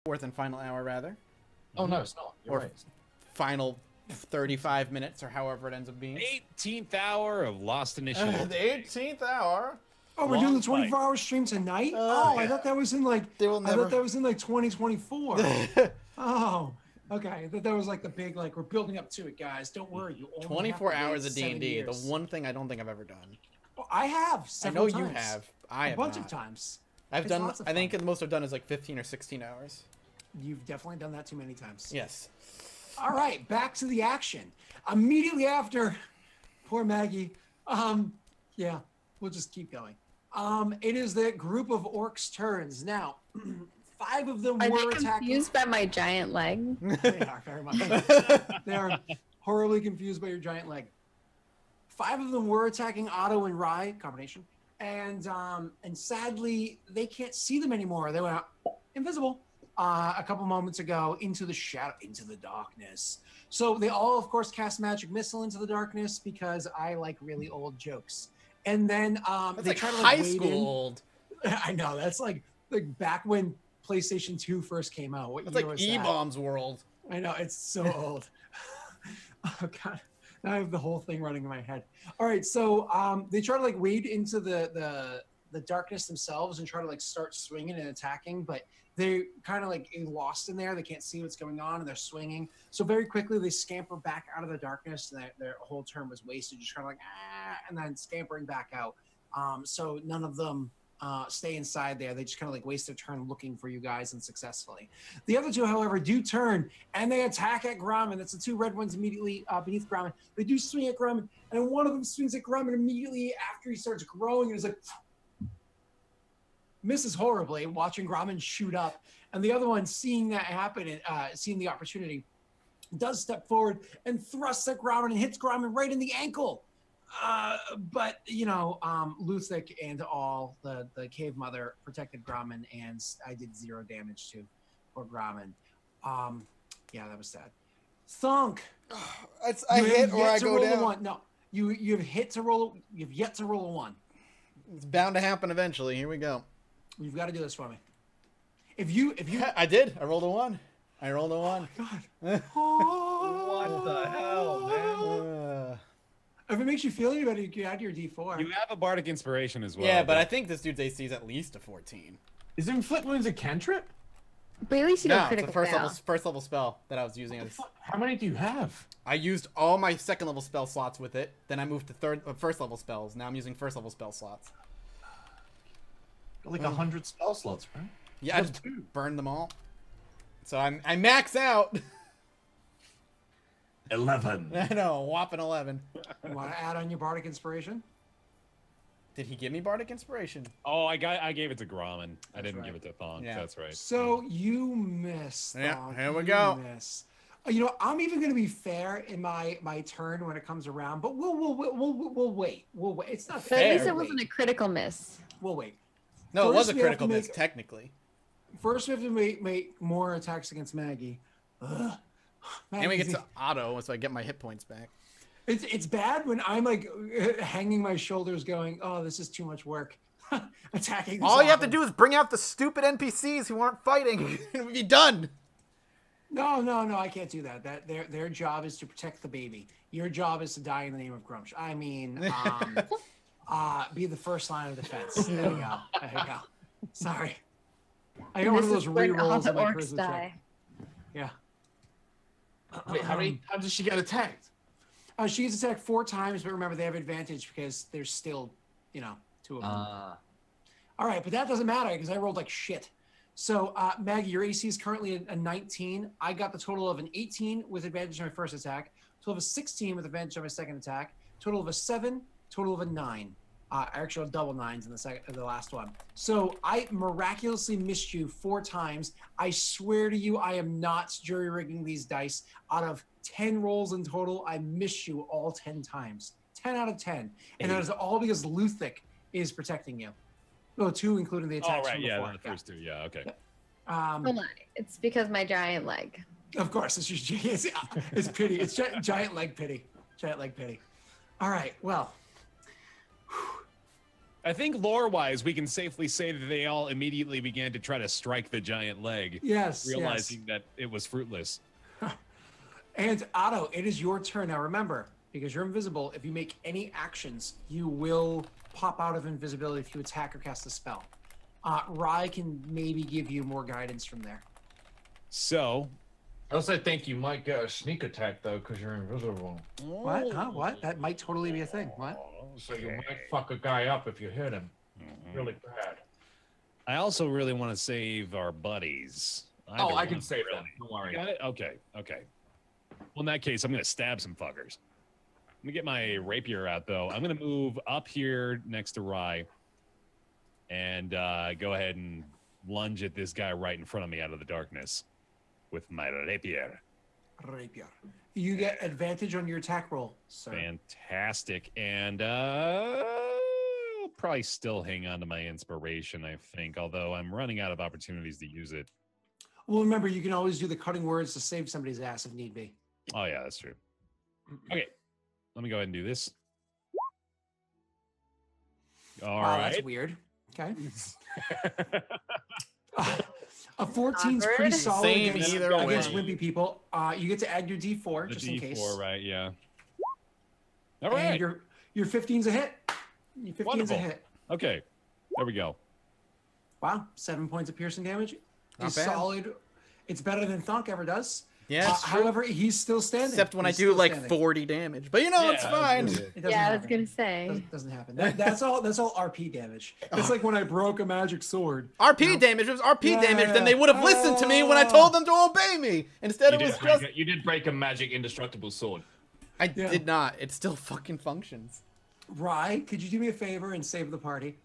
fourth and final hour, rather. Oh, no, it's not. You're right. Final 35 minutes, or however it ends up being. 18th hour of Lost Initiative. The 18th hour. Oh, we're doing the 24-hour stream tonight? I thought that was in like. I thought that was in like 2024. Oh, okay. I thought that was like the big like we're building up to it, guys. Don't worry. You only 24 have to hours wait of D&D. 7 years. The one thing I don't think I've ever done. Oh, I have. I know Several you times. have. I have a bunch not. of times. I've It's done. lots of I think fun. the most I've done is like 15 or 16 hours. You've definitely done that too many times. Yes. All right, back to the action. Immediately after, poor Maggie. Yeah, we'll just keep going. It is the group of orcs' turns now. 5 of them Are were they attacking. confused by my giant leg? They are very much. They are horribly confused by your giant leg. 5 of them were attacking Otto and Rye combination, and sadly they can't see them anymore. They went out invisible a couple moments ago into the shadow, into the darkness. So they all, of course, cast magic missile into the darkness because I like really old jokes. And then That's they like try to high wade school in. old. I know that's like back when PlayStation 2 first came out. What That's year like was that? E-Bomb's world. I know, it's so old. Oh god, now I have the whole thing running in my head. All right, so they try to like wade into the darkness themselves and try to like start swinging and attacking, but they kind of like lost in there. They can't see what's going on, and they're swinging. So very quickly they scamper back out of the darkness, and their whole turn was wasted, just kind of like and then scampering back out. So none of them stay inside there. They just kind of like waste their turn looking for you guys unsuccessfully. The other 2, however, do turn and they attack at Grumman. That's the 2 red ones immediately beneath Grumman. They do swing at Grumman, and one of them swings at Grumman immediately after he starts growing and is like misses horribly, watching Grumman shoot up. And the other one, seeing that happen and seeing the opportunity, does step forward and thrusts at Grumman and hits Grumman right in the ankle. But you know, Luthik and all the cave mother protected Grumman, and I did 0 damage to poor Grumman. Yeah, that was sad. Thunk. I hit or I go down. A 1. No, you've hit to roll. You've yet to roll a 1. It's bound to happen eventually. Here we go. You've got to do this for me. If you I did. I rolled a 1. I rolled a 1. God. What the hell, man? If it makes you feel any better, you can add your D4. You have a bardic inspiration as well. Yeah, but I think this dude's AC is at least a 14. Is Inflict Wounds a cantrip? But at least you No, don't it's critical a fail. first level spell that I was using. How many do you have? I used all my second level spell slots with it. Then I moved to first level spells. Now I'm using first level spell slots. Got like 100 spell slots, right? Yeah, I just burned them all. So I max out. 11. I know, whopping 11. You want to add on your bardic inspiration? Did he give me bardic inspiration? Oh, I gave it to Grumman. I didn't right. give it to Thonk. Yeah. That's right. So you miss. Yeah, Thonk. here we You go. miss. You know, I'm even going to be fair in my turn when it comes around, but we'll wait. We'll wait. It's not But fair. at least it We'll wasn't wait. a critical miss. We'll wait. No, it was First, a we have critical to miss, make- technically. First, we have to make more attacks against Maggie. Ugh. And we get Maggie's- to auto, so I get my hit points back. It's bad when I'm like hanging my shoulders, going, "Oh, this is too much work." Attacking. This All you have to often. do is bring out the stupid NPCs who aren't fighting, and we'll be done. No, I can't do that. That their job is to protect the baby. Your job is to die in the name of Grumsh. I mean, be the first line of defense. There you go. There you go. Sorry. I got one of those rerolls in my charisma check. Yeah. Wait, how many times does she get attacked? She gets attacked 4 times, but remember they have advantage because there's still, 2 of them. All right, but that doesn't matter because I rolled like shit. So Maggie, your AC is currently a 19. I got the total of an 18 with advantage on my first attack, total of a 16 with advantage on my second attack, total of a 7, total of a 9. I actually have double 9s in the last one. So I miraculously missed you 4 times. I swear to you, I am not jury rigging these dice. Out of 10 rolls in total, I missed you all 10 times. 10 out of 10. And that is all because Luthik is protecting you. No, 2 including the attacks Oh, right. from Yeah, before. the first 2. Yeah, okay. Oh my! It's because my giant leg. Of course, it's just it's pity. It's giant leg pity. Giant leg pity. All right. Well, I think lore-wise, we can safely say that they all immediately began to try to strike the giant leg, Yes. realizing that it was fruitless. And Otto, it is your turn now. Remember, because you're invisible, if you make any actions, you will pop out of invisibility if you attack or cast a spell. Rai can maybe give you more guidance from there. So, I also think you might get a sneak attack though, because you're invisible. What? Huh? What? That might totally be a thing. What? So you might fuck a guy up if you hit him. Really bad. I also really want to save our buddies. Oh, I can Either save one, them. Don't worry. Got it? Okay, okay. Well, in that case, I'm going to stab some fuckers. Let me get my rapier out, though. I'm going to move up here next to Rai and go ahead and lunge at this guy right in front of me out of the darkness with my rapier. Rapier. You get advantage on your attack roll, sir. Fantastic. And I'll probably still hang on to my inspiration, I think, although I'm running out of opportunities to use it. Well, remember, you can always do the cutting words to save somebody's ass if need be. Oh, yeah, that's true. Okay, let me go ahead and do this. All Wow, right. that's weird. Okay. A 14 is pretty solid Same against, either against way. wimpy people. You get to add your D4 The just D4, in case. right? Yeah. All And right. your 15's a hit. Your 15's Wonderful. a hit. Okay. There we go. Wow, 7 points of piercing damage. Not Is bad. solid. It's better than Thonk ever does. Yeah, it's true. However, he's still standing. Except when I He's do still like standing. 40 damage. But you know, it's Yeah, fine. It doesn't Yeah, I was happen. gonna say. Doesn't happen. That's all RP damage. It's like when I broke a magic sword. RP damage. If it was RP Yeah, damage, yeah, then they would have listened to me when I told them to obey me. Instead, it was just... You did break a magic indestructible sword. I Yeah. did not. It still fucking functions. Rai, could you do me a favor and save the party?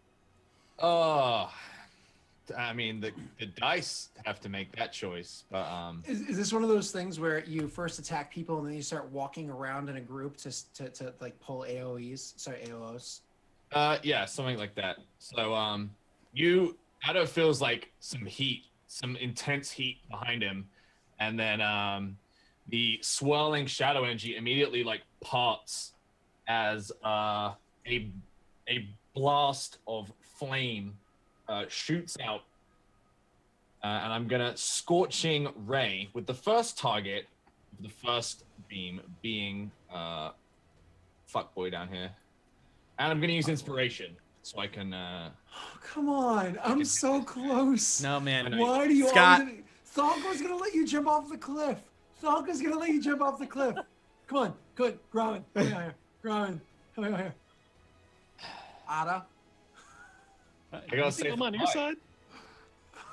I mean, the dice have to make that choice, but Is this one of those things where you first attack people and then you start walking around in a group to like pull AOs? yeah, something like that. So Addo feels like some heat, some intense heat behind him, and then the swirling shadow energy immediately like parts as a blast of flame shoots out, and I'm gonna scorching ray with the first target, the first beam being fuckboy down here, and I'm gonna use inspiration so I can. Oh, come on, I'm so close. No, man. Why do you Scott. always... Thonk was gonna let you jump off the cliff. Thonk was gonna let you jump off the cliff. Come on, good, Gromit, come here, Gromit, come here. Ada. I gotta save I'm on your the side.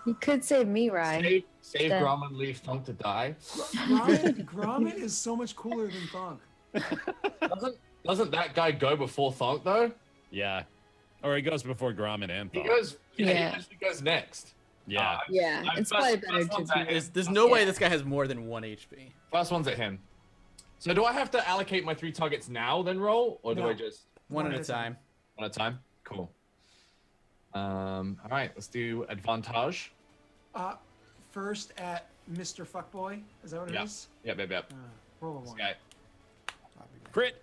You could save me, Rye. Save Yeah. Gromit, leave Thunk to die. Gromit is so much cooler than Thonk. Doesn't that guy go before Thunk though? Yeah. Or he goes before Gromit and He Thonk. goes. Yeah, Yeah. he usually goes next. Yeah. Yeah, I'm it's first- probably better first to one's at be. him. There's no way Yeah. this guy has more than 1 HP. First one's at him. So do I have to allocate my 3 targets now, then roll, or do No. I just One at a time. one at a time? Cool. All right, let's do advantage. First at Mr. Fuckboy. Is that what it is? Yep. Roll a This 1. guy. Crit.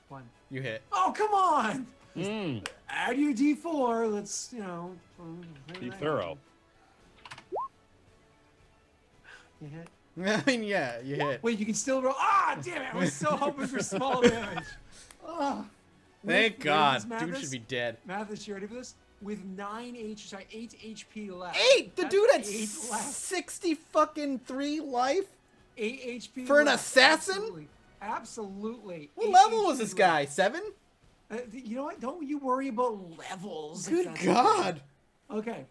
1. You hit. Oh, come on! Mm. Add your D4. Let's, Be thorough. You hit. I mean, yeah, you hit. Wait, you can still roll. Ah, damn it! I was so hoping for small damage. Oh. Thank God. Mathis, Dude should be dead. Mathis, you ready for this? With 8 HP left. 8! The That's dude had 8 left. 60 fucking 3 life? 8 HP For an left. assassin? Absolutely. What 8 level was HP this left. guy? 7? You know what? Don't you worry about levels. if Good that's God. Okay.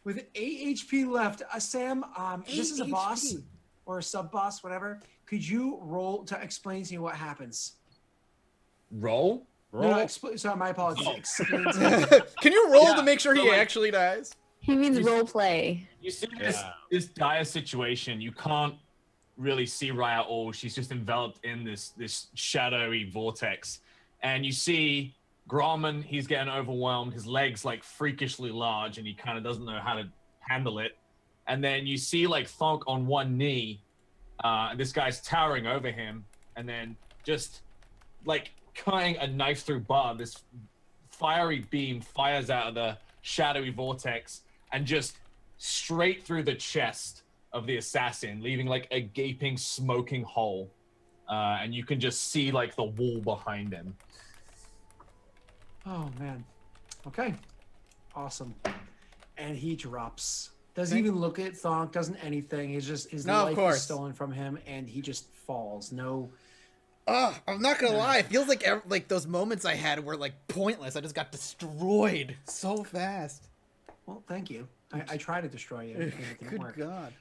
With 8 HP left, Sam, this is a 8 boss HP. or a sub-boss, whatever. Could you roll to explain to me what happens? Roll. Roll. Sorry, my apologies. Explain to me. Can you roll Yeah, to make sure so he like- actually dies? He means role play. You see Yeah. this dire situation. You can't really see Raya at all. She's just enveloped in this shadowy vortex, and you see Gromit. He's getting overwhelmed. His legs like freakishly large, and he kind of doesn't know how to handle it. And then you see like Thonk on one knee. And this guy's towering over him, and then just like cutting a knife through bar. This fiery beam fires out of the shadowy vortex and just straight through the chest of the assassin, leaving like a gaping, smoking hole. And you can just see like the wall behind him. Oh man. Okay. Awesome. And he drops. Doesn't even look at Thonk, doesn't anything. He's just his life is stolen from him and he just falls. No. I'm not gonna lie. It feels like those moments I had were like pointless. I just got destroyed so fast. Well, thank you. I tried to destroy you. It didn't Good work. God.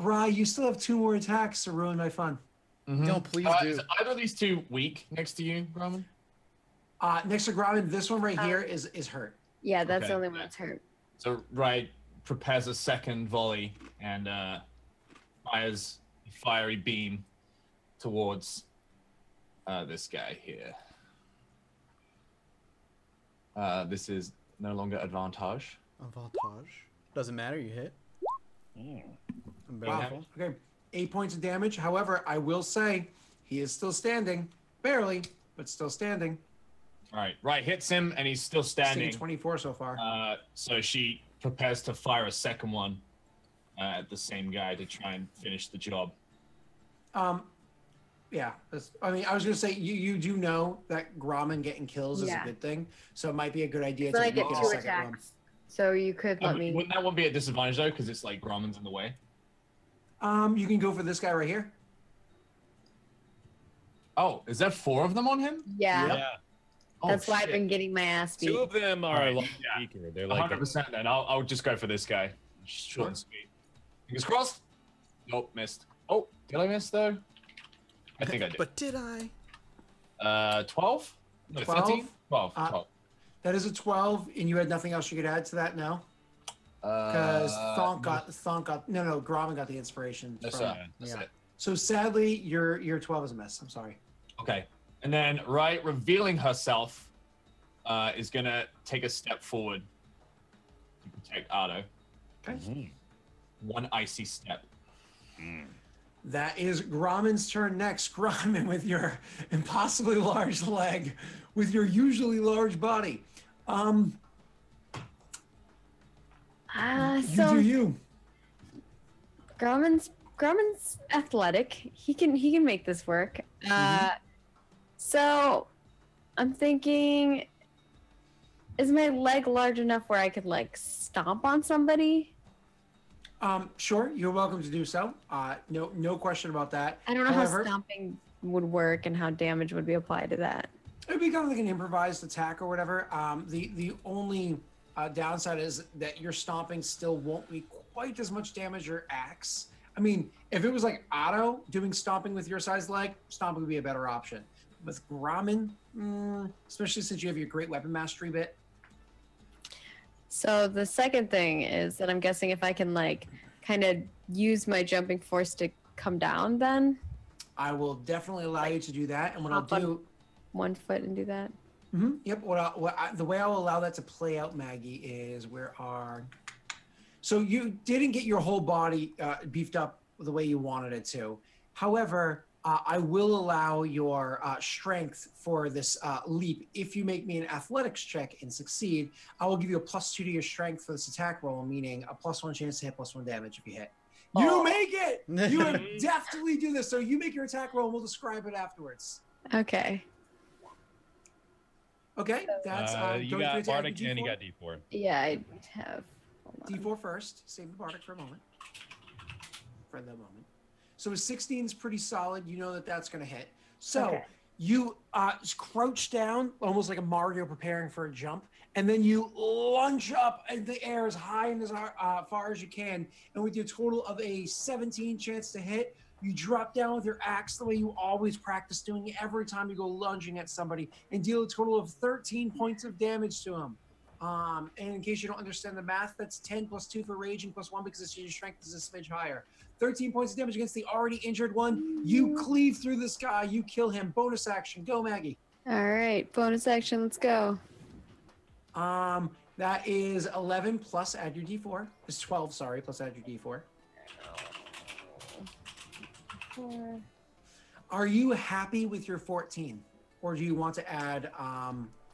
Rye, you still have 2 more attacks to ruin my fun. No, please do. Is either of these two weak next to you, Grumman? Next to Gromit, this one right here is hurt. Yeah, that's the only one that's hurt. So Rye prepares a second volley and fires a fiery beam towards this guy here. This is no longer advantage. Avantage. Doesn't matter. You hit. Wow. Okay. 8 points of damage. However, I will say he is still standing. Barely, but still standing. All right. Right hits him, and he's still standing. 24 so far. So she prepares to fire a second one at the same guy to try and finish the job. Yeah. I mean, I was going to say, you do know that Gromit getting kills is a good thing. So it might be a good idea So to I get get a 2 second one. attacks. So you could let me. Wouldn't that one be a disadvantage, though? Because it's like Gromman's in the way. You can go for this guy right here. Oh, is there 4 of them on him? Yeah. Yeah. That's why I've shit. been getting my ass beat. 2 of them are a lot Yeah. weaker. They're like 100% then. I'll just go for this guy. Short and sweet. Fingers crossed. Nope, missed. Oh, did I miss though? I think I did. But did I? 12? No, 12? 13? 12. 12. That is a 12, and you had nothing else you could add to that now? Because Thonk got no, Gromit got the inspiration. That's from- it. That's it. So sadly, your 12 is a miss. I'm sorry. Okay. And then, right, revealing herself, is going to take a step forward to protect Otto. Okay. One icy step. That is Gromin's turn next. Gromin, with your impossibly large leg, with your usually large body. So You do you. Grumman's athletic. He can make this work. So I'm thinking, is my leg large enough where I could like stomp on somebody? Sure, you're welcome to do so. No question about that. I don't know However, how stomping would work and how damage would be applied to that. it'd be kind of like an improvised attack or whatever. The only downside is that your stomping still won't be quite as much damage or axe. I mean, if it was like Otto doing stomping with your size leg, stomping would be a better option. With Gromit, especially since you have your great weapon mastery bit. So the second thing is that I'm guessing if I can like kind of use my jumping force to come down, then I will definitely allow you to do that. And what I'll hop on do, 1 foot and do that. yep. The way I'll allow that to play out, Maggie, is so you didn't get your whole body beefed up the way you wanted it to. However, I will allow your strength for this leap. If you make me an athletics check and succeed, I will give you a +2 to your strength for this attack roll, meaning a +1 chance to hit, +1 damage if you hit. You make it! You have definitely do this. So you make your attack roll and we'll describe it afterwards. Okay. Okay, that's you got Bardic and you got D4. Yeah, I have. Hold on. D4 first. Save the Bardic for a moment. For the moment. So a 16 is pretty solid. You know that that's going to hit. So Okay. you crouch down, almost like a Mario preparing for a jump, and then you lunge up in the air as high and as far as you can. And with your total of a 17 chance to hit, you drop down with your axe the way you always practice doing every time you go lunging at somebody, and deal a total of 13 points of damage to them. And in case you don't understand the math, that's 10 + 2 for raging +1 because your strength is a smidge higher. 13 points of damage against the already injured one. You cleave through this guy. You kill him. Bonus action. Go, Maggie. All right, bonus action. Let's go. That is 11 plus add your D4. It's 12, sorry, plus add your D4. Are you happy with your 14? Or do you want to add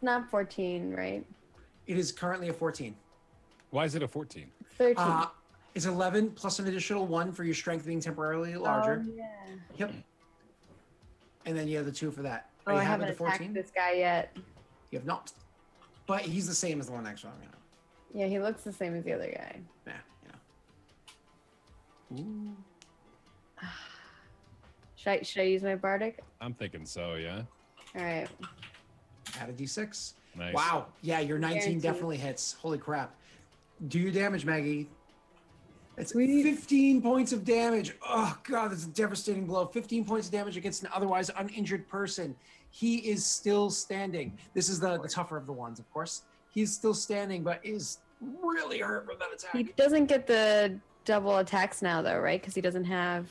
It's not 14, right? It is currently a 14. Why is it a 14? 13. It's 11 plus an additional 1 for your strength being temporarily larger. Oh, yeah. Yep. And then you have the 2 for that. Oh, Are you I happy haven't with the 14? attacked this guy yet. You have not. But he's the same as the one next to him. Yeah, he looks the same as the other guy. Yeah, Ooh. Should I use my bardic? I'm thinking so, yeah. All right. Add a d6. Nice. Wow. Yeah, your 19 Guaranteed. definitely hits. Holy crap. Do your damage, Maggie. It's Sweet. 15 points of damage. Oh, God, that's a devastating blow. 15 points of damage against an otherwise uninjured person. He is still standing. This is the tougher of the ones, of course. He's still standing, but is really hurt from that attack. He doesn't get the double attacks now, though, right? Because he doesn't have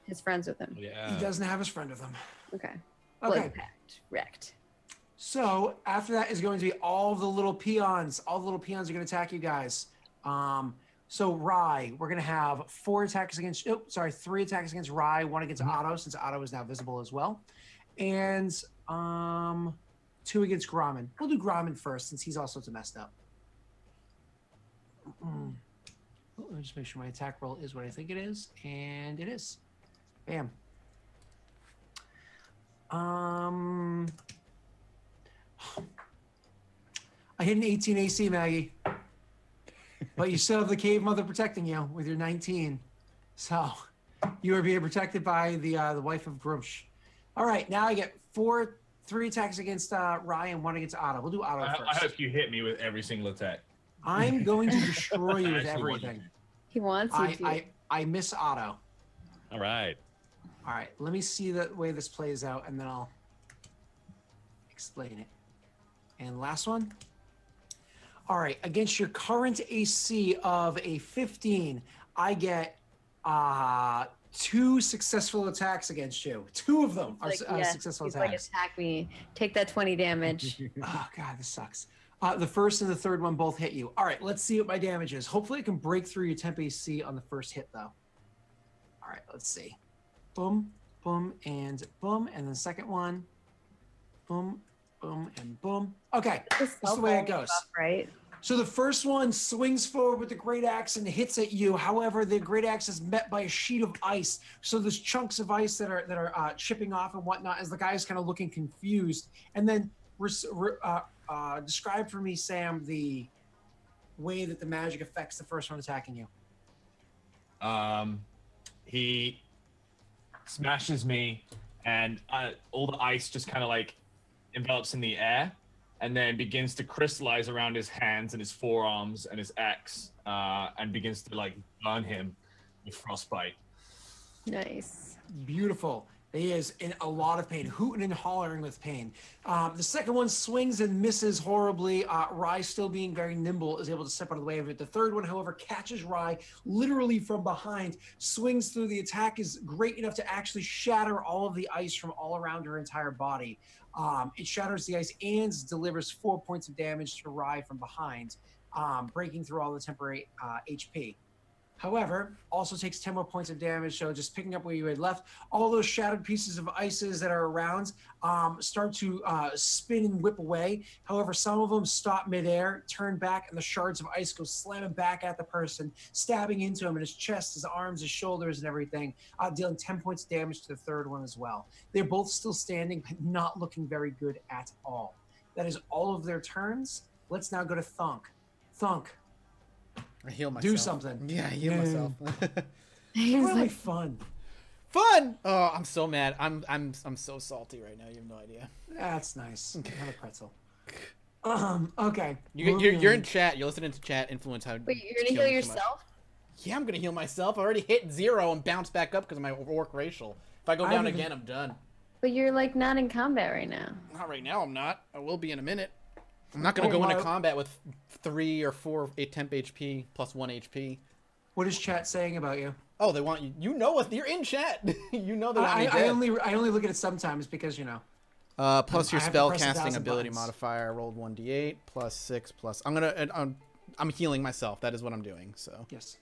his friends with him. Yeah. He doesn't have his friend with him. Okay. Okay. Blood pact. Wrecked. So after that is going to be all the little peons. All the little peons are going to attack you guys. So Rye, we're going to have 3 attacks against Rye, 1 against Otto, since Otto is now visible as well. And 2 against Grommen. We'll do Grommen first, since he's also messed up. Let me just make sure my attack roll is what I think it is. And it is. Bam. I hit an 18 AC, Maggie. But you still have the cave mother protecting you with your 19. So you are being protected by the wife of Grumsh. All right, now I get 3 attacks against Ryan, 1 against Otto. We'll do Otto first. I hope you hit me with every single attack. I'm going to destroy you with Actually, what you everything. He wants you to. I miss Otto. All right. All right, let me see the way this plays out, and then I'll explain it. And last one. All right, against your current AC of a 15, I get 2 successful attacks against you. 2 of them are successful he's attacks. like, attack me. Take that 20 damage. Oh, God, this sucks. The first and the third one both hit you. All right, let's see what my damage is. Hopefully I can break through your temp AC on the first hit, though. All right, let's see. Boom, boom, and boom. And then the second one. Boom, boom, and boom. Okay, that's the way it goes. Right? So the first one swings forward with the great axe and hits at you. However, the great axe is met by a sheet of ice. So there's chunks of ice that are chipping off and whatnot as the guy is kind of looking confused. And then describe for me, Sam, the way that the magic affects the first one attacking you. He smashes me, and all the ice just kind of like envelops in the air, and then begins to crystallize around his hands and his forearms and his axe, and begins to like burn him with frostbite. Nice. Beautiful. He is in a lot of pain, hooting and hollering with pain. The second one swings and misses horribly. Rye, still being very nimble, is able to step out of the way of it. The third one, however, catches Rye literally from behind, swings through. The attack is great enough to actually shatter all of the ice from all around her entire body. It shatters the ice and delivers 4 points of damage to Rye from behind, breaking through all the temporary HP. However, also takes 10 more points of damage, so just picking up where you had left. All those shattered pieces of ices that are around start to spin and whip away. However, some of them stop midair, turn back, and the shards of ice go slamming back at the person, stabbing into him in his chest, his arms, his shoulders, and everything, dealing 10 points of damage to the third one as well. They're both still standing, but not looking very good at all. That is all of their turns. Let's now go to Thunk. Thunk. I heal myself. Do something. Yeah, I heal myself. He's Really like, fun. Fun! Oh, I'm so mad. I'm so salty right now. You have no idea. That's nice. Have a pretzel. Okay. You're in chat. You're listening to chat influence how. wait, you're gonna heal yourself? Yeah, I'm gonna heal myself. I already hit 0 and bounced back up because of my orc racial. If I go down again, I'm done. But you're like not in combat right now. Not right now. I'm not. I will be in a minute. I'm not gonna go into combat with 3 or 4 temp HP plus 1 HP. What is chat saying about you? Oh, they want you. You know what? You're in chat. You know they want me I dead. only look at it sometimes because Plus your I have to spell press casting 1,000 ability buttons. modifier. I rolled 1d8 plus 6 plus. I'm healing myself. That is what I'm doing. So yes.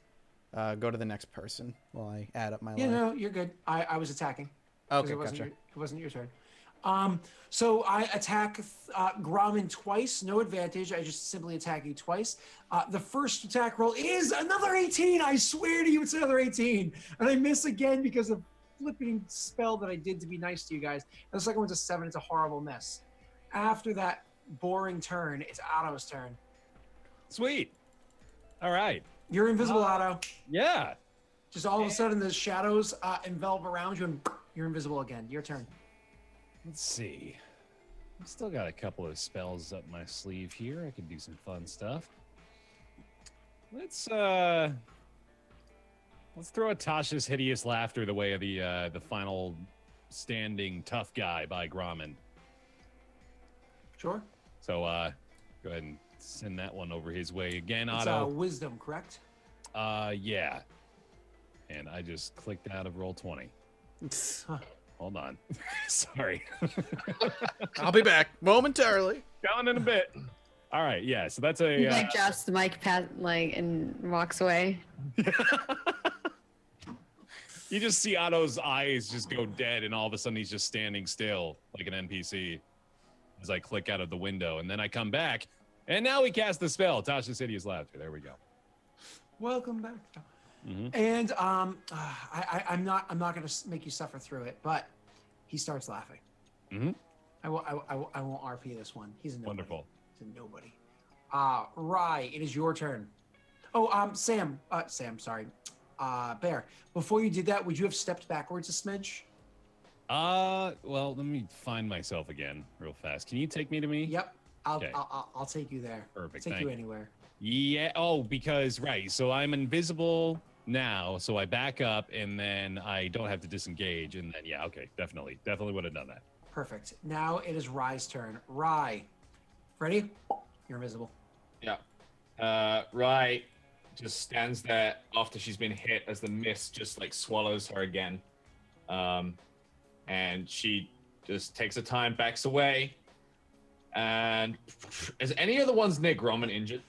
Go to the next person while I add up my Yeah, life. no, you're good. I was attacking. Okay, It wasn't gotcha. it wasn't your turn. So I attack Grommen twice, no advantage. I just simply attack you twice. The first attack roll is another 18. I swear to you, it's another 18. And I miss again because of flipping spell that I did to be nice to you guys. And the second one's a 7. It's a horrible miss. After that boring turn, it's Otto's turn. Sweet. All right. You're invisible, Otto. Yeah. Just all of a sudden, the shadows envelop around you, and you're invisible again. Your turn. Let's see. I've still got a couple of spells up my sleeve here. I could do some fun stuff. Let's throw a Tasha's hideous laughter the way of the final standing tough guy by Grommen. Sure. So go ahead and send that one over his way again, It's Otto. wisdom, correct? Yeah. And I just clicked out of roll 20. Hold on. Sorry. I'll be back momentarily. Gone in a bit. All right, yeah. So that's a He like drops the mic and walks away. You just see Otto's eyes just go dead, and all of a sudden he's just standing still like an NPC as I click out of the window, and then I come back, and now we cast the spell. Tasha's hideous laughter. There we go. Welcome back. Mm-hmm. And I'm not going to make you suffer through it, but he starts laughing. Mm-hmm. I won't RP this one. He's a nobody. Wonderful. He's a nobody. Rye, it is your turn. Oh, Sam, sorry. Bear, before you did that, would you have stepped backwards a smidge? Well, let me find myself again real fast. Can you take me to me? Yep. Okay. I'll take you there. Perfect. Take Thank you you. anywhere. Yeah. Oh, because right. So I'm invisible now. So I back up, and then I don't have to disengage. And then yeah, okay, definitely would have done that. Perfect. Now it is Rye's turn. Rye, ready? You're invisible. Yeah. Rye just stands there after she's been hit as the mist just like swallows her again. And she just takes her time, backs away. And is any of the ones near Grommen injured?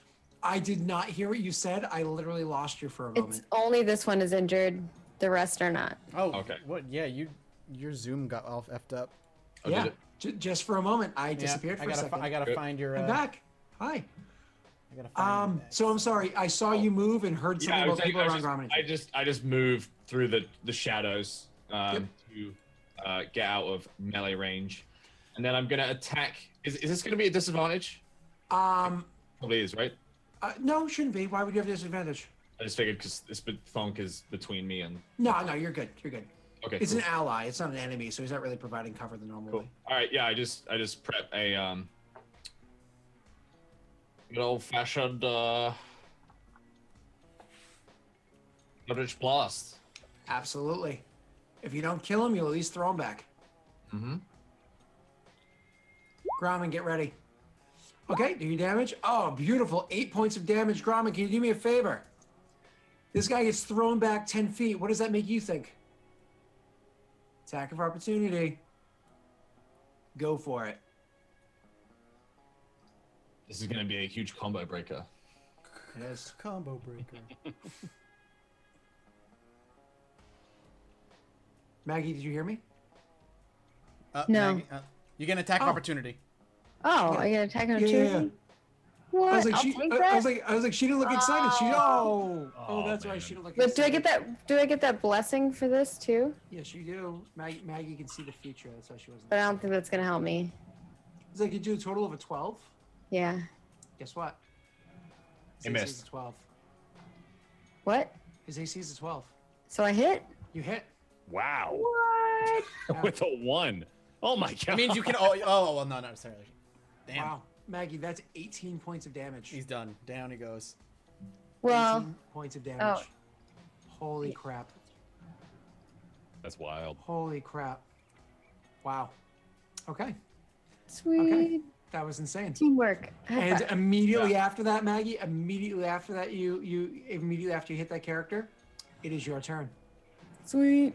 I did not hear what you said. I literally lost you for a It's moment. only this one is injured. The rest are not. Oh, Okay. What? Yeah, your Zoom got all effed up. Oh, Yeah, did it? just for a moment. I Yeah, disappeared for a second. I gotta Good. find your. I'm back. Hi. I gotta find your So I'm sorry. I saw you move and heard something about people around Grommen. I just moved through the shadows Yep. to get out of melee range, and then I'm gonna attack. Is this gonna be a disadvantage? Probably is, right? No, shouldn't be. Why would you have disadvantage? I just figured because this Funk is between me and. No, you're good. You're good. Okay. It's cool. an ally. It's not an enemy, so he's not really providing cover the normal Cool. way. All right. Yeah. I just prep a good old fashioned Eldritch Blast. Absolutely. If you don't kill him, you'll at least throw him back. Mm-hmm. Grommen, get ready. Okay, do your damage. Oh, beautiful. 8 points of damage. Grommen, can you do me a favor? This guy gets thrown back 10 feet. What does that make you think? Attack of opportunity. Go for it. This is gonna be a huge combo breaker. It is. combo breaker. Maggie, did you hear me? No. Maggie, you get an attack Oh. opportunity. Oh, Yeah. I get attack on Yeah, yeah, opportunity? What? I was like, I'll she. take I that. was like, she didn't look excited. She. Oh, Oh, that's man. right. She didn't look But excited. do I get that blessing for this too? Yes, you do. Maggie can see the future. That's why she wasn't. But I don't think that's gonna help me. It's like you do a total of a 12. Yeah. Guess what? His He AC missed. is a 12. What? His AC is a 12. So I hit? You hit. Wow. What? Yeah. With a 1. Oh my god. That means you can. Oh, well, no, not necessarily. Damn. Wow. Maggie, that's 18 points of damage. He's done. Down he goes. Well, 18 points of damage. Holy crap. That's wild. Holy crap. Wow. Okay. sweet. That was insane. Teamwork. And immediately after that, Maggie, immediately after that, immediately after you hit that character, it is your turn. Sweet.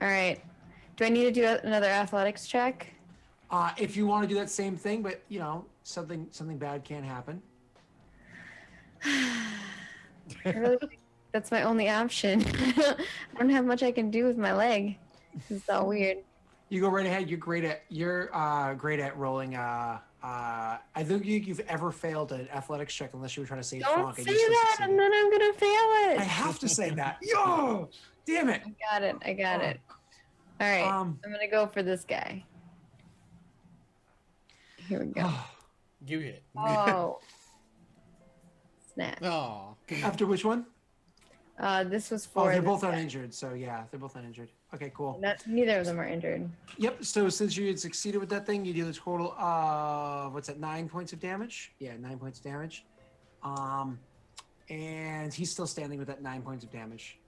All right. Do I need to do another athletics check? If you want to do that same thing, but you know, something bad can happen. I really think that's my only option. I don't have much I can do with my leg. This is all weird. You go right ahead. You're great at rolling. I don't think you've ever failed an athletics check unless you were trying to save Don't Thonk. say And you still that, succeeded. and then I'm gonna fail it. I have to say that. Yo, damn it. I got it. All right, I'm gonna go for this guy. Here we go. You hit. Oh, snap. Oh. After which one? This was Oh, for. they're this both guy. uninjured. So yeah, they're both uninjured. Okay, cool. Neither of them are injured. Yep. So since you had succeeded with that thing, you deal a total of what's that? 9 points of damage. Yeah, 9 points of damage. And he's still standing with that 9 points of damage.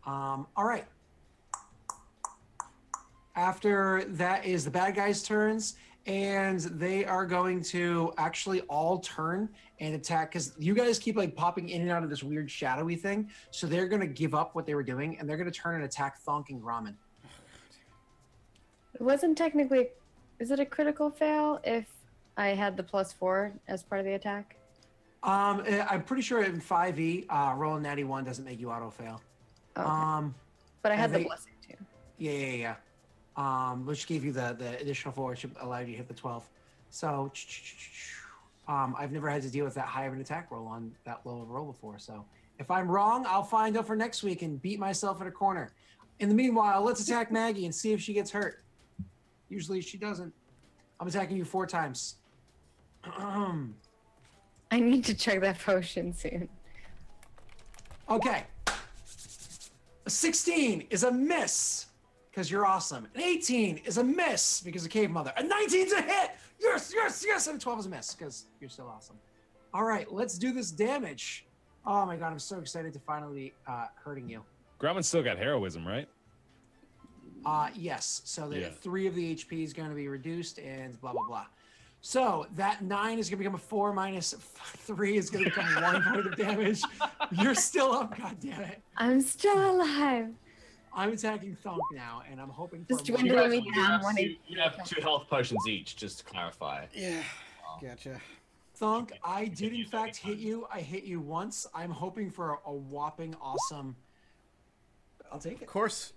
All right. After that is the bad guys' turns, and they are going to actually all turn and attack because you guys keep like popping in and out of this weird shadowy thing. So they're going to give up what they were doing, and they're going to turn and attack Thonk and Grommen. It wasn't technically. Is it a critical fail if I had the +4 as part of the attack? I'm pretty sure in 5e, rolling natty 1 doesn't make you auto fail. Okay. But I had the blessing too. Yeah. Which gave you the additional 4, which allowed you to hit the 12. So, I've never had to deal with that high of an attack roll on that low of a roll before. So, if I'm wrong, I'll find out for next week and beat myself in a corner. In the meanwhile, let's attack Maggie and see if she gets hurt. Usually she doesn't. I'm attacking you 4 times. I need to check that potion soon. Okay. A 16 is a miss because you're awesome. An 18 is a miss because of Cave Mother. A 19's a hit. Yes. And a 12 is a miss because you're still awesome. All right, let's do this damage. Oh my god, I'm so excited to finally hurting you. Grommen's still got heroism, right? Yes. So the 3 of the HP is going to be reduced and blah blah blah. So that 9 is going to become a 4 minus 3 is going to become 1 point of damage. You're still up, god damn it. I'm still alive. I'm attacking Thonk now, and I'm hoping for Just more. dwindling me down. You have 2 health potions each, just to clarify. Yeah. Gotcha. Thonk, I did in fact hit you. I hit you once. I'm hoping for a whopping awesome. I'll take it. Of course.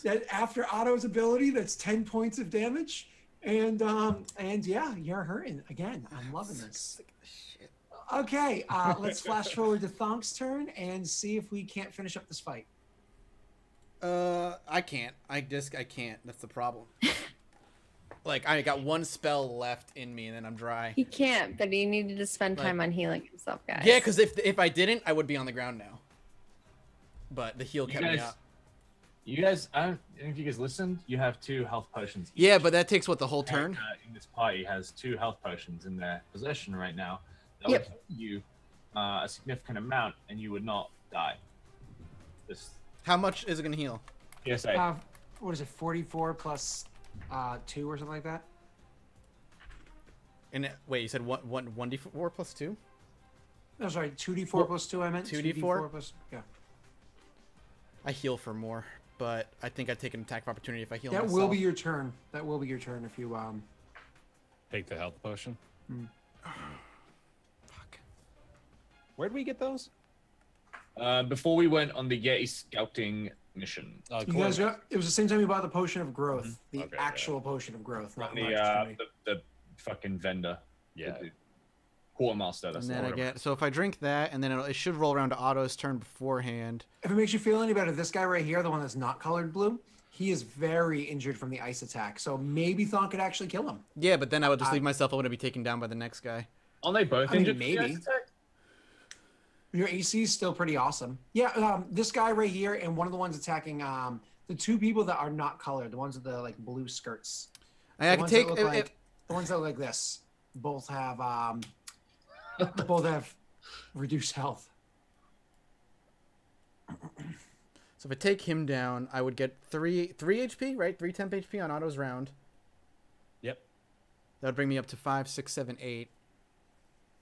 That after Otto's ability, that's 10 points of damage. And yeah, you're hurting again. I'm loving this. Shit. Okay, let's flash forward to Thonk's turn and see if we can't finish up this fight. I can't. I can't. That's the problem. Like, I got 1 spell left in me, and then I'm dry. He can't, but he needed to spend time on healing himself, guys. Yeah, because if I didn't, I would be on the ground now. But the heal kept me up. You guys, I don't know if you guys listened. You have 2 health potions each. Yeah, but that takes, what, the whole turn? In this party has 2 health potions in their possession right now. That Yep. would heal you a significant amount, and you would not die. Just How much is it going to heal? PSA. What is it? 44 plus 2 or something like that. And wait, you said 1d4 plus 2? No, sorry, 2d4 plus 2. I meant 2d4 plus yeah. I heal for more, but I think I'd take an attack of opportunity if I heal That myself. will be your turn. That will be your turn if you Take the health potion. Fuck. Where'd we get those? Before we went on the Yeti scouting mission. You guys got, it was the same time you bought the potion of growth, the Okay, actual potion of growth, not From the fucking vendor. Yeah. The quartermaster. That's And the then I word. get, so if I drink that, and then it should roll around to Otto's turn beforehand. If it makes you feel any better, this guy right here, the one that's not colored blue, he is very injured from the ice attack. So maybe Thonk could actually kill him. Yeah, but then I would just leave myself. I wouldn't be taken down by the next guy. Aren't they both I mean, injured? from the maybe. ice attack? Your AC is still pretty awesome. Yeah, this guy right here and one of the ones attacking the 2 people that are not colored, the ones with the like blue skirts. I can take the ones that look like this. Both have reduced health. So if I take him down, I would get 3 HP, right? 3 temp HP on Otto's round. Yep. That would bring me up to 5, 6, 7, 8.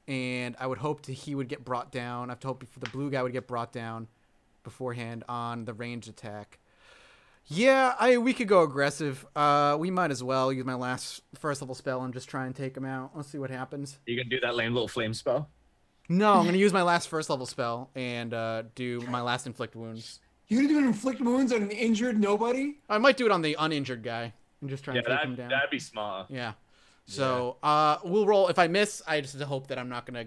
And I would hope he would get brought down. I have to hope the blue guy would get brought down beforehand on the range attack. Yeah, we could go aggressive. We might as well use my last first level spell and just try and take him out. Let's see what happens. You gonna do that lame little flame spell? No, I'm gonna use my last first level spell and do my last inflict wounds. You're gonna do an inflict wounds on an injured nobody? I might do it on the uninjured guy. and just try Yeah, and take him down. that'd be smarter. Yeah. So we'll roll. If I miss, I just hope that I'm not gonna.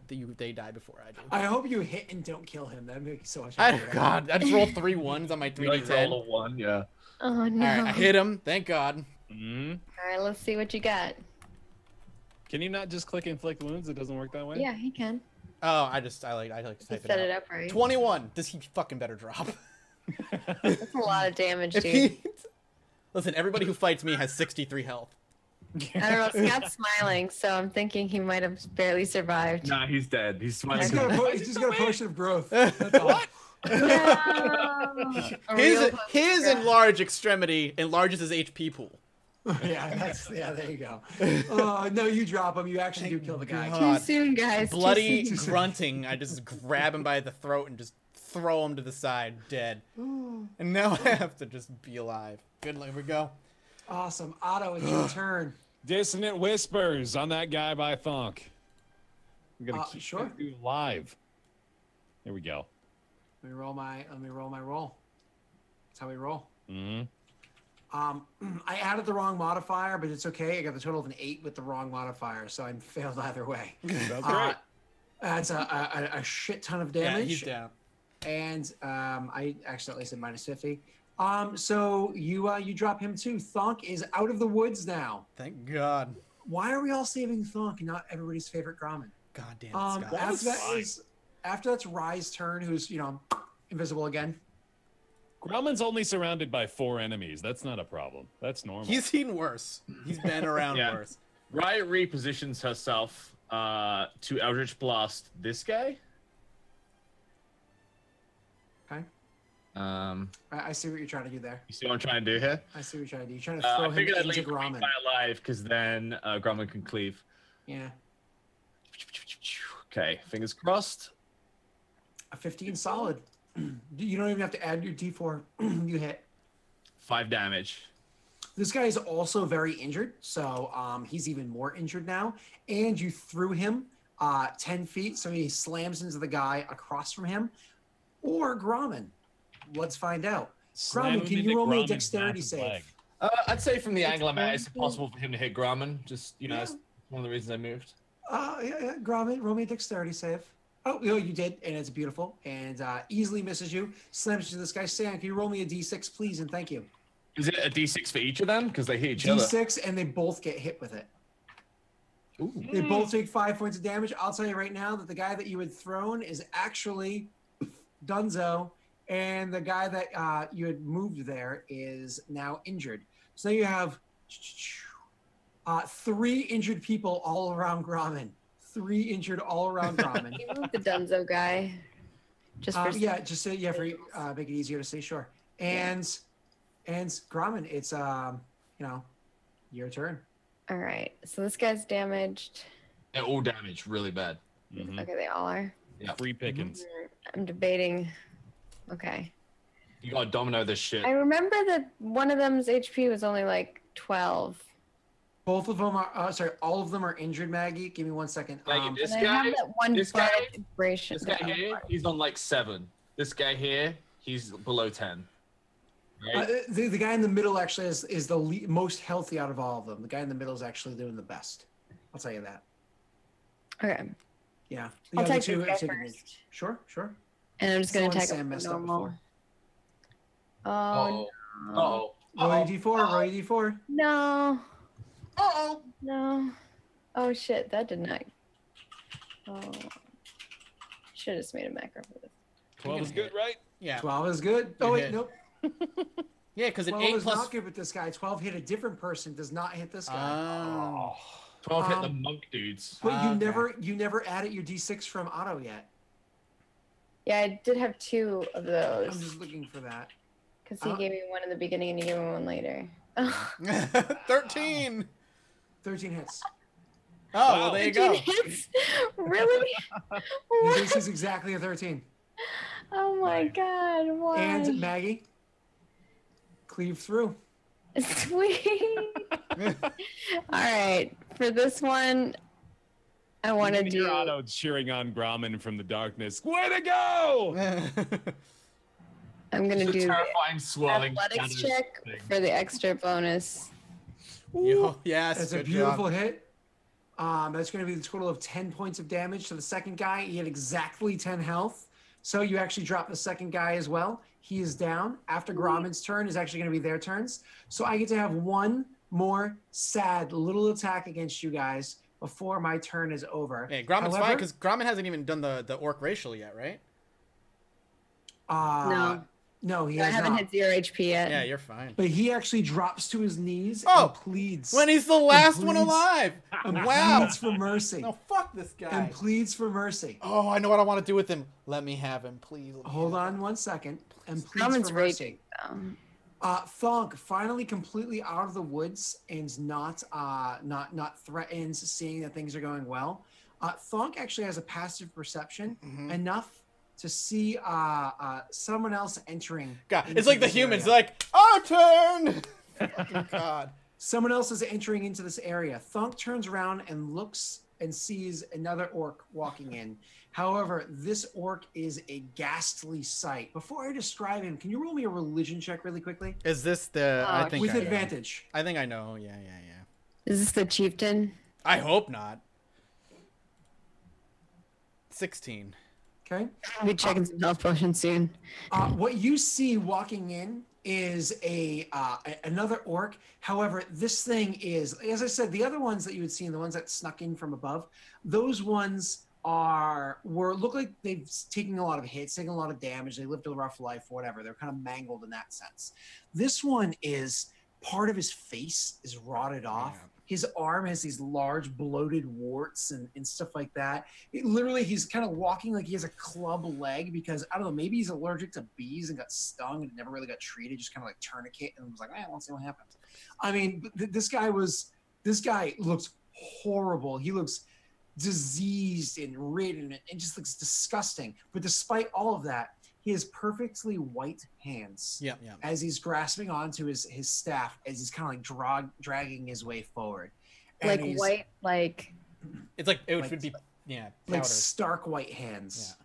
They die before I do. I hope you hit and don't kill him. That'd make so much. God, I just rolled 3 1s on my 3d10. Roll a 1, yeah. Oh no. All right, I hit him. Thank God. Mm-hmm. All right, let's see what you got. Can you not just click inflict wounds? It doesn't work that way. Yeah, he can. Oh, I like to He type set it it out. up right. 21. Does he fucking better drop? That's a lot of damage, If dude. he... Listen, everybody who fights me has 63 health. I don't know. Scott's smiling, so I'm thinking he might have barely survived. Nah, he's dead. He's smiling. He's just got a potion of growth. That's all. What? No. A real His enlarged extremity enlarges his HP pool. Yeah, there you go. No, you drop him. You actually do kill the guy. God. Too soon, guys. Too Bloody soon. grunting, I just grab him by the throat and just throw him to the side, dead. And now I have to just be alive. Good, here we go. Awesome. Otto, it's your turn. Dissonant whispers on that guy by Thunk. I'm gonna keep sure. that dude alive. There we go. Let me roll my roll. That's how we roll. Mm-hmm. I added the wrong modifier, but it's okay. I got the total of an 8 with the wrong modifier, so I failed either way. That's great. That's a shit ton of Yeah, damage. he's down. And I accidentally said minus 50. So you drop him too. Thonk is out of the woods now. Thank God. Why are we all saving Thonk and not everybody's favorite Grommet? God damn it, Scott. After that's Rye's turn, who's invisible again. Grauman's only surrounded by 4 enemies. That's not a problem. That's normal. He's seen worse. He's been around Yeah. worse. Riot repositions herself to Eldritch Blast this guy. Okay. You I see what you're trying to do there. see what I'm trying to do here? I see what you're trying to do. You're trying to throw I him figured I'd into leave the weak Grommet. guy alive because then Grommet can cleave. Yeah. Okay, fingers crossed. A 15 solid. You don't even have to add your D4. You hit. 5 damage. This guy is also very injured, so he's even more injured now. And you threw him 10 feet, so he slams into the guy across from him. Or Grommet. Let's find out. Slam Grommet, him can into you roll me a Grauman's dexterity massive save? leg. I'd say from the angle I'm at, it's fine. impossible for him to hit Grommet. Just, Yeah. that's one of the reasons I moved. Yeah, Grommet, roll me a dexterity save. Oh, no, you did, and it's beautiful. And easily misses you. Slams into this guy. Sam, can you roll me a D6, please, and thank you. Is it a D6 for each of them? Because they hit each other. D6, and they both get hit with it. Ooh. They both take 5 points of damage. I'll tell you right now that the guy that you had thrown is actually Dunzo, and the guy that you had moved there is now injured. So you have 3 injured people all around Grommet. 3 injured all around Grommet. You moved the Dunzo guy. Just for Yeah, just for make it easier to say, sure. And Grommet, it's your turn. All right. So this guy's damaged. They're all damaged really bad. Mhm. Okay, they all are. Yeah. Free pickings. I'm debating. Okay. You gotta domino this shit. I remember that one of them's HP was only like 12. Both of them are, all of them are injured, Maggie. Give me 1 second. Maggie, this And I have guy, that one this guy- bardic inspiration. this guy here, he's on like 7. This guy here, he's below 10. Right? The guy in the middle actually is the most healthy out of all of them. The guy in the middle is actually doing the best. I'll tell you that. Okay. Yeah. The I'll other take two this are guy taking it. first. Sure. And I'm just going to Someone attack Sam him messed up normal. before. Oh, Uh-oh. no. Uh-oh. Roll your D4. Roll your D4. No. Uh-oh. No. Oh, shit. That did not. Oh. Should have just made a macro for this. 12 is good, right? Yeah. 12 is good. Oh, Good wait, hit. nope. Yeah, because an 12 8 is plus. not good with this guy. 12 hit a different person, does not hit this guy. Oh. 12 hit the monk dudes. But okay. you never added your D6 from Otto yet. Yeah, I did have 2 of I'm those. just looking for that. Because he gave me one in the beginning and he gave me one later. Oh, 13. 13 hits. Oh, well, there you go. 13 hits? Really? Your What? DC is exactly a 13. Oh my god, why? And Maggie, cleave through. Sweet. Alright, for this one, I want to You can hear do... Otto cheering on Grauman from the darkness. Way to go! I'm gonna Just a do the terrifying swirling athletics shadows check thing. for the extra bonus. Yo, yes, That's a good beautiful job. hit. That's going to be the total of 10 points of damage to the second guy. He had exactly 10 health. So you actually drop the second guy as well. He is down. After Grauman's turn is actually going to be their turns. So I get to have one more sad little attack against you guys before my turn is over. Hey, Grauman's fine However, because Grauman hasn't even done the orc racial yet, right? No, he I has haven't not. hit 0 HP yet. Yeah, you're fine. But he actually drops to his knees Oh, and pleads. When he's the last one pleads- alive. and Wow. pleads for mercy. No, fuck this guy. And pleads for mercy. Oh, I know what I want to do with him. Let me have him, please. Let me Hold have him. on 1 second. And pleads Grauman's for mercy. raging. Thonk finally completely out of the woods and not threatened, seeing that things are going well. Thonk actually has a passive perception enough to see someone else entering. God, into it's like the this humans. area. Like, our turn. Fucking God. Someone else is entering into this area. Thonk turns around and looks and sees another orc walking in. However, this orc is a ghastly sight. Before I describe him, can you roll me a religion check really quickly? Is this the? I think With I know. advantage. I think I know. Yeah. Is this the chieftain? I hope not. 16. Okay. I'll be checking some health potions soon. What you see walking in is another orc. However, this thing is, as I said, the other ones that you had seen, the ones that snuck in from above, those ones look like they've taken a lot of hits, taken a lot of damage. They lived a rough life, whatever. They're kind of mangled in that sense. This one is part of his face is rotted off. Yeah. His arm has these large bloated warts and stuff like that. He's kind of walking like he has a club leg because, I don't know, maybe he's allergic to bees and got stung and never really got treated, just kind of like tourniquet and was like, let's see what happens. I mean, this guy looks horrible. He looks diseased and ridden and just looks disgusting. But despite all of that, he has perfectly white hands. Yeah. As he's grasping onto his staff, as he's kind of like dragging his way forward. And Like he's- white, like. It's like it would Like- be. Yeah. like Powder. stark white hands.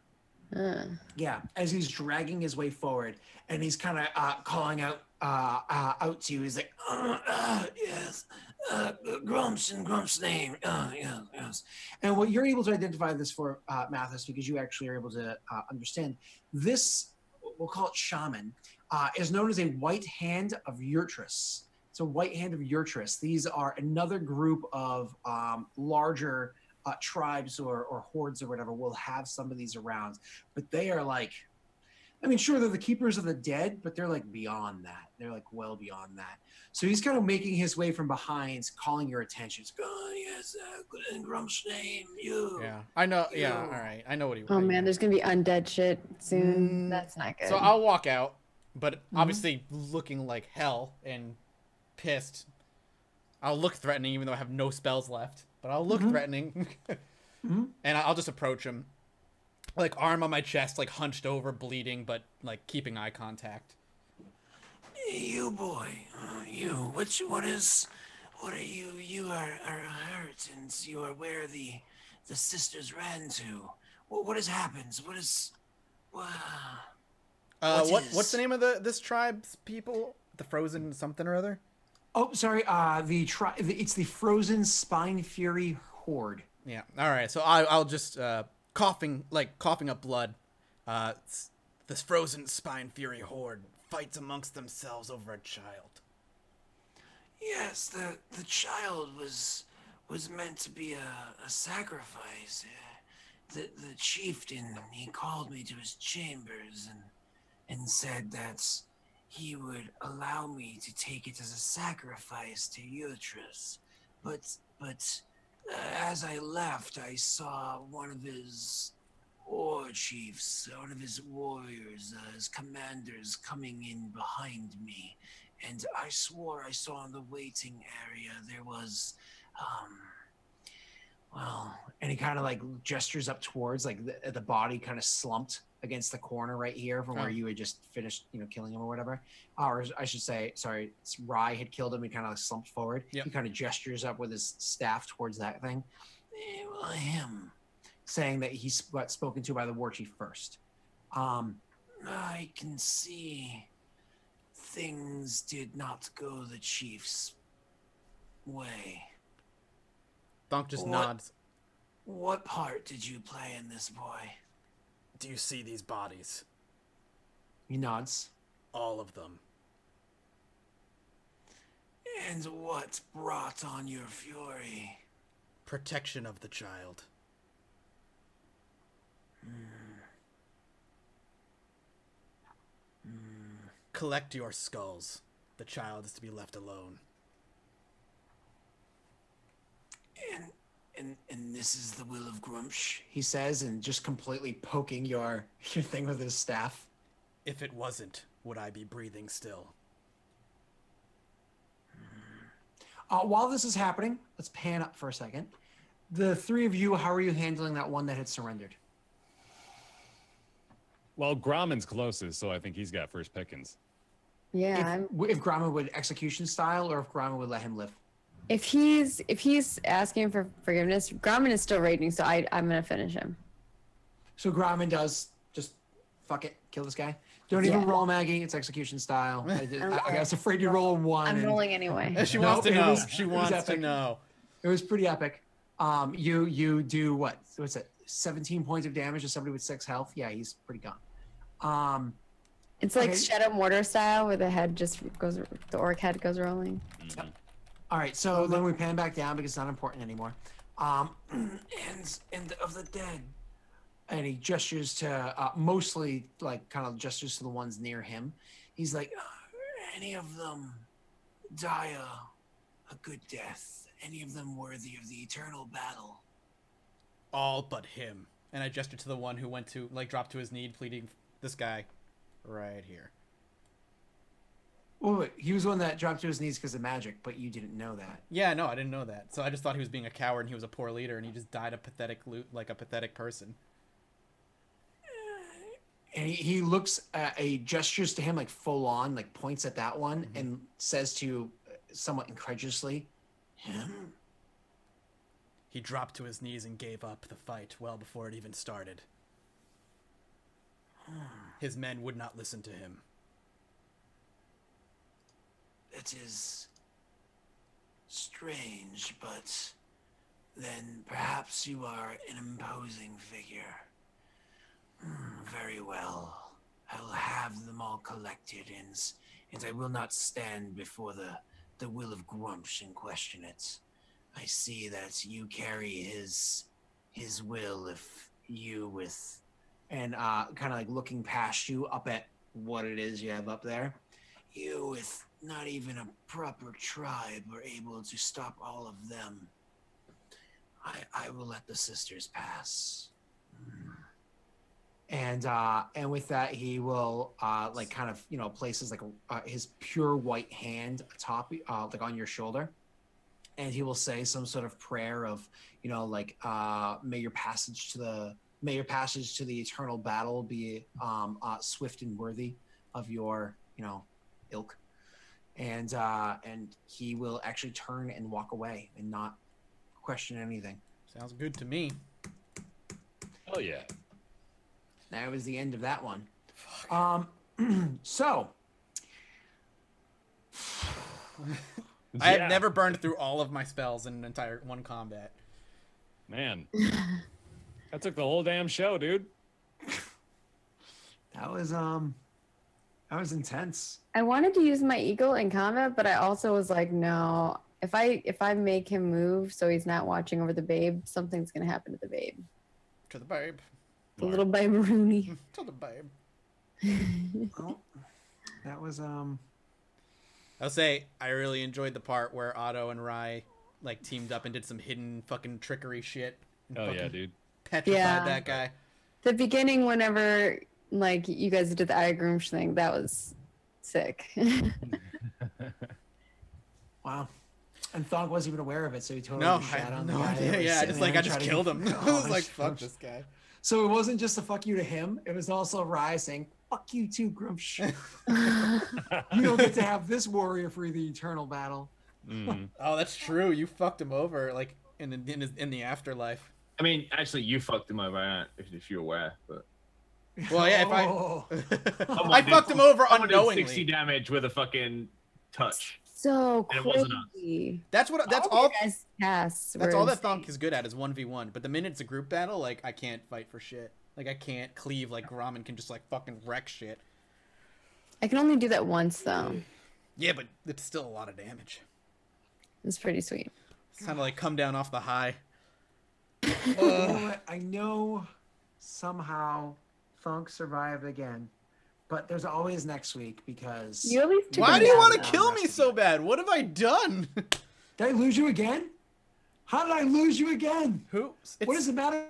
Uh. Yeah, as he's dragging his way forward, and he's kind of calling out to you. He's like, yes, Grump's name. Yes. And what you're able to identify this for, Mathis, because you actually are able to understand this, we'll call it shaman, is known as a white hand of Yurtris. It's a white hand of Yurtris. These are another group of larger tribes or hordes or whatever will have some of these around, but they are like, I mean, sure, they're the keepers of the dead, but they're like beyond that. They're like well beyond that. So he's kind of making his way from behind, calling your attention. It's, yes, in Grump's name, you. Yeah. I know. Yeah. Ew. All right. I know what he. Oh man, there's gonna be undead shit soon. That's not good. So I'll walk out, but obviously looking like hell and pissed. I'll look threatening, even though I have no spells left. But I'll look threatening, and I'll just approach him, like arm on my chest, like hunched over, bleeding, but like keeping eye contact. Hey, you boy, you. What are you? You are hurt, and you are where the sisters ran to. What has happened? What's What's the name of this tribe's people? The Frozen something or other. Oh, sorry. It's the Frozen Spine Fury Horde. Yeah. All right. So I'll just coughing up blood. This Frozen Spine Fury Horde fights amongst themselves over a child. Yes, the child was meant to be a sacrifice. The chieftain, he called me to his chambers and said that he would allow me to take it as a sacrifice to Yurtris. But as I left, I saw one of his chiefs, one of his warriors, his commanders coming in behind me. And I swore I saw in the waiting area there was, And he kind of like gestures up towards like the body kind of slumped against the corner right here from where you had just finished, killing him or whatever. Or I should say, sorry, Rye had killed him. He kind of like slumped forward. Yep. He kind of gestures up with his staff towards that thing. him. Saying that he got spoken to by the war chief first. I can see things did not go the chief's way. Thunk just What? nods. What part did you play in this, boy? Do you see these bodies? He nods. All of them. And what brought on your fury? Protection of the child. Collect your skulls. The child is to be left alone. And this is the will of Grumsh. He says, and just completely poking your thing with his staff. If it wasn't, would I be breathing still? While this is happening, let's pan up for a second. The three of you, how are you handling that one that had surrendered? Well, Grauman's closest, so I think he's got first pickings. Yeah. If Grauman would execution style, or if Grauman would let him live. If he's asking for forgiveness, Grauman is still raging, so I'm gonna finish him. So Grauman does just fuck it, kill this guy. Don't even Yeah. roll, Maggie. It's execution style. I was afraid to roll a one. I'm and rolling anyway. She No, wants to it know. was- She it was wants to epic. know. It was pretty epic. You do what? What's it? 17 points of damage to somebody with 6 health. Yeah, he's pretty gone. It's like Okay. Shadow Mortar style, where the head just goes, the orc head goes rolling. All right, so then we pan back down because it's not important anymore. And of the dead. And he gestures to mostly like kind of gestures to the ones near him. He's like, Any of them die a good death. Any of them worthy of the eternal battle. All but him. And I gestured to the one who went to, like, dropped to his knee, pleading, this guy right here. wait, he was the one that dropped to his knees because of magic, but you didn't know that. Yeah, no, I didn't know that. So I just thought he was being a coward and he was a poor leader and he just died a pathetic like a pathetic person. And he looks he gestures to him like full on, like points at that one and says to you somewhat incredulously, Him? He dropped to his knees and gave up the fight well before it even started. His men would not listen to him. That is strange, but then perhaps you are an imposing figure. Very well. I will have them all collected, and I will not stand before the will of Grumsh and question it. I see that you carry his will if you with... and kind of like looking past you up at what it is you have up there. You with not even a proper tribe were able to stop all of them. I will let the sisters pass. And with that, he will like kind of places like his pure white hand atop like on your shoulder, and he will say some sort of prayer of like may your passage to the eternal battle be swift and worthy of your ilk, and he will actually turn and walk away and not question anything. Sounds good to me. Oh yeah. That was the end of that one. So I Yeah. have never burned through all of my spells in an entire one combat. Man. That took the whole damn show, dude. that was intense. I wanted to use my eagle in combat, but I also was like, no. If I make him move so he's not watching over the babe, something's gonna happen to the babe. To the babe. The little babe Rooney. To the babe. Well, that was I'll say I really enjoyed the part where Otto and Rai like teamed up and did some hidden fucking trickery shit. And Oh yeah, fucking dude. Petrified Yeah. that guy. The beginning, whenever like you guys did the Iagrush thing, that was sick. wow. And Thog wasn't even aware of it, so he totally No, just I shat had on the no guy that idea. was Yeah, I sitting just there like I and just tried to- killed him. I was like, fuck this guy. So it wasn't just a fuck you to him. It was also Rai saying, fuck you too, Grumsh. You don't get to have this warrior for the eternal battle. Mhm. Oh, that's true. You fucked him over like in the afterlife. I mean, actually, you fucked him over, if you're aware. But Well, yeah, if I Oh. I fucked him over Someone did 60 unknowingly. damage with a fucking touch. So And it wasn't us. crazy. That's All all. your guys' casts That's were all that insane. Thunk is good at is 1v1. But the minute it's a group battle, like I can't fight for shit. Like I can't cleave like Ramen can just like fucking wreck shit. I can only do that once though. Yeah, but it's still a lot of damage. It's pretty sweet. It's kind of like come down off the high. You know what? I know somehow Thunk survived again, but there's always next week because. You at least took Why him do you down want to now. kill me so bad? What have I done? Did I lose you again? How did I lose you again? Who? What does it matter?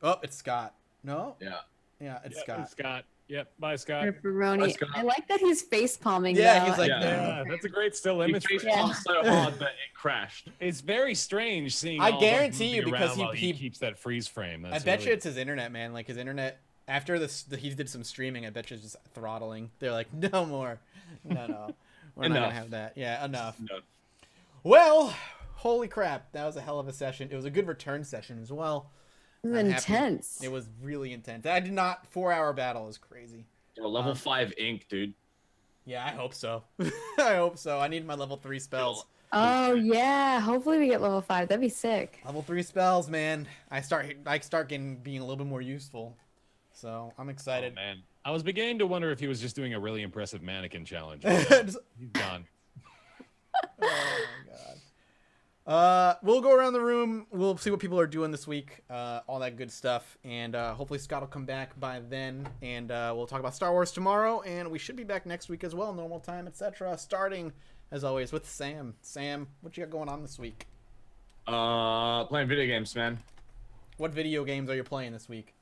Oh, it's Scott. No? Yeah. Yeah, it's Yep, Scott. Scott. Yep. Bye, Scott. Pepperoni. Let's go. I like that he's face palming. Yeah, though. he's like, Yeah. Yeah, that's a great still He image. face for it. pumped so hard that it crashed. It's very strange seeing. I all of us guarantee you moving because around he- while he- keeps that freeze frame. I That's bet you really- it's his internet, man. Like his internet. After this, he did some streaming. I bet you it's just throttling. They're like, no more. No. We're not gonna Enough. have that. Yeah, enough. No. Well, holy crap, that was a hell of a session. It was a good return session as well. It was I'm happy. intense. It was really intense. I did not. 4-hour battle is crazy. Level 5 ink, dude. Yeah, I hope so. I hope so. I need my level 3 spells. Oh yeah. Hopefully we get level 5. That'd be sick. Level 3 spells, man. I start being a little bit more useful. So I'm Oh, excited. man, I was beginning to wonder if he was just doing a really impressive mannequin challenge. Just- He's gone. Oh my god. We'll go around the room. We'll see what people are doing this week. All that good stuff. And hopefully Scott will come back by then. And we'll talk about Star Wars tomorrow. And we should be back next week as well, normal time, etc. Starting, as always, with Sam. Sam, what you got going on this week? Playing video games, man. What video games are you playing this week?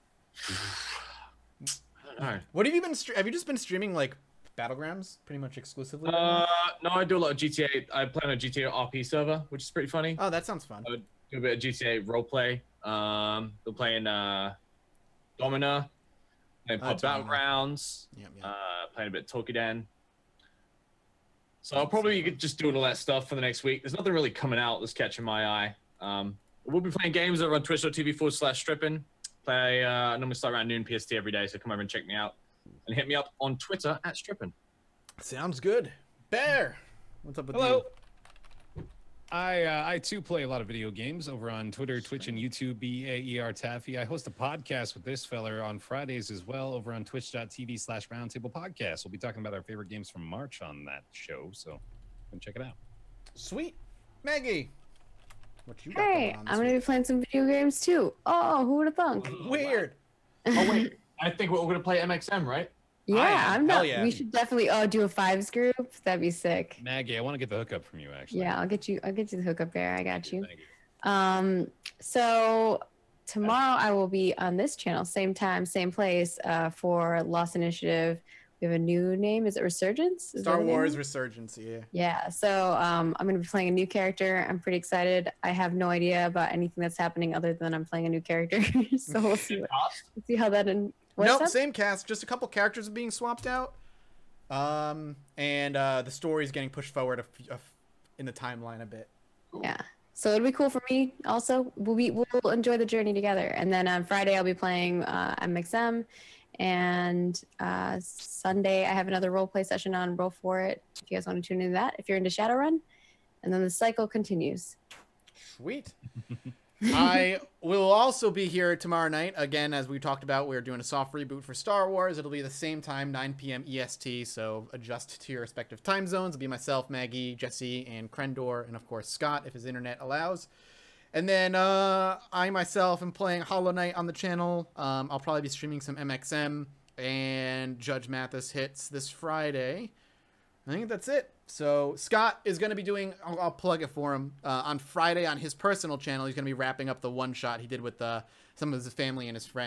I don't know. What have you been? Have you just been streaming like Battlegrounds pretty much exclusively? No, I do a lot of GTA. I play on a GTA RP server, which is pretty funny. Oh, that sounds fun. I would do a bit of GTA roleplay. We're playing Domina, playing Pub Domina. Battlegrounds, Yep. playing a bit of Tokiden. So I'll probably just doing all that stuff for the next week. There's nothing really coming out that's catching my eye. We'll be playing games over on twitch.tv/strippin. I normally start around noon PST every day, so come over and check me out. And hit me up on Twitter @strippin. Sounds good. Bear, what's up with Hello. you? I too play a lot of video games over on Twitter, Twitch, and YouTube. BAER Taffy. I host a podcast with this fella on Fridays as well over on twitch.tv/roundtable podcast. We'll be talking about our favorite games from March on that show, so come check it out. Sweet. Maggie, what you got Hey, going on this I'm gonna week? be playing some video games too. Oh, who would have thunk? Weird. Oh, wait. I think we're going to play MXM, right? Yeah, I'm hell not. yeah. We should definitely do a fives group. That'd be sick. Maggie, I want to get the hookup from you, actually. Yeah, I'll get you the hookup there. I got you. Thank you. So tomorrow I will be on this channel, same time, same place, for Lost Initiative. We have a new name. Is it Resurgence? Is Star that the name? Wars Resurgence, yeah. Yeah. So I'm gonna be playing a new character. I'm pretty excited. I have no idea about anything that's happening other than I'm playing a new character. So we'll see. We'll see how that. What's Nope, up? same cast. Just a couple characters are being swapped out. And the story's getting pushed forward in the timeline a bit. Yeah. So it'll be cool for me. Also, we'll enjoy the journey together. And then on Friday I'll be playing MXM, and Sunday I have another role play session on Roll For It. If you guys want to tune into that, if you're into Shadowrun, and then the cycle continues. Sweet. I will also be here tomorrow night. Again, as we talked about, we're doing a soft reboot for Star Wars. It'll be the same time, 9 p.m. EST, so adjust to your respective time zones. It'll be myself, Maggie, Jesse, and Krendor, and of course Scott, if his internet allows. And then I myself am playing Hollow Knight on the channel. I'll probably be streaming some MXM, and Judge Mathis hits this Friday. I think that's it. So Scott is going to be doing, I'll plug it for him, on Friday on his personal channel. He's going to be wrapping up the one shot he did with some of his family and his friends.